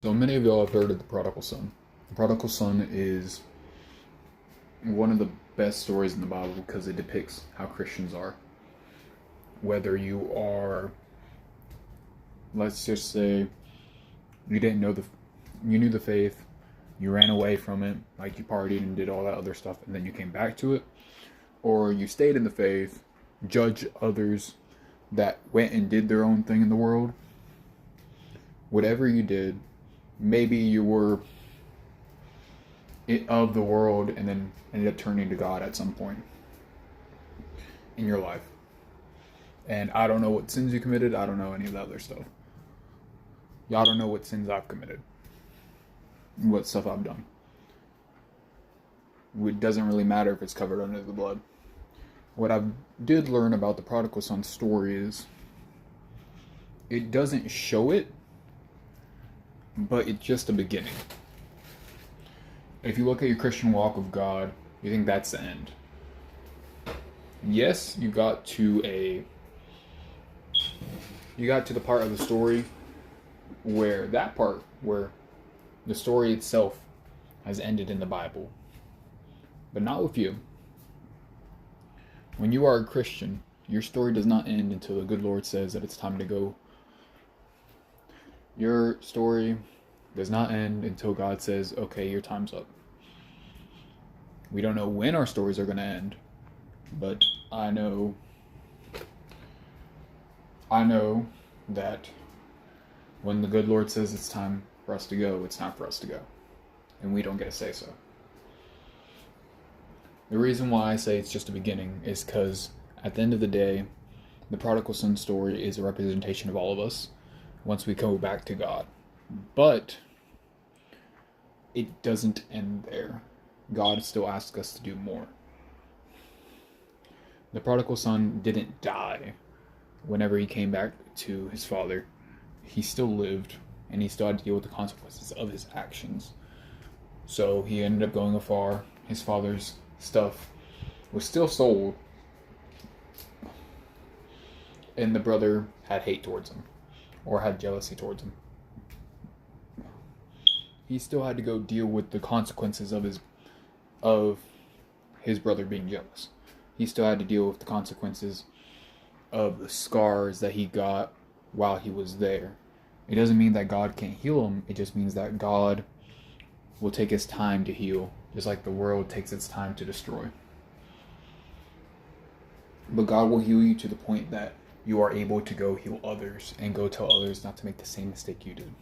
So many of y'all have heard of the prodigal son. The prodigal son is one of the best stories in the Bible because it depicts how Christians are. Whether you are, let's just say, you didn't know you knew the faith, you ran away from it, like you partied and did all that other stuff, and then you came back to it, or you stayed in the faith, judged others that went and did their own thing in the world. Whatever you did, maybe you were of the world and then ended up turning to God at some point in your life. And I don't know what sins you committed. I don't know any of that other stuff. Y'all don't know what sins I've committed, what stuff I've done. It doesn't really matter if it's covered under the blood. What I did learn about the prodigal son story is it doesn't show it, but it's just a beginning. If you look at your Christian walk with God, you think that's the end. Yes, you got to the part of the story where the story itself has ended in the Bible. But not with you. When you are a Christian, your story does not end until the good Lord says that it's time to go. Your story does not end until God says, okay, your time's up. We don't know when our stories are going to end, but I know that when the good Lord says it's time for us to go, it's time for us to go. And we don't get to say so. The reason why I say it's just a beginning is because at the end of the day, the prodigal son story is a representation of all of us once we go back to God. But it doesn't end there. God still asks us to do more. The prodigal son didn't die whenever he came back to his father. He still lived, and he still had to deal with the consequences of his actions. So he ended up going afar. His father's stuff was still sold, and the brother had hate towards him, or had jealousy towards him. He still had to go deal with the consequences of his brother being jealous. He still had to deal with the consequences of the scars that he got while he was there. It doesn't mean that God can't heal him. It just means that God will take his time to heal, just like the world takes its time to destroy. But God will heal you to the point that you are able to go heal others and go tell others not to make the same mistake you did.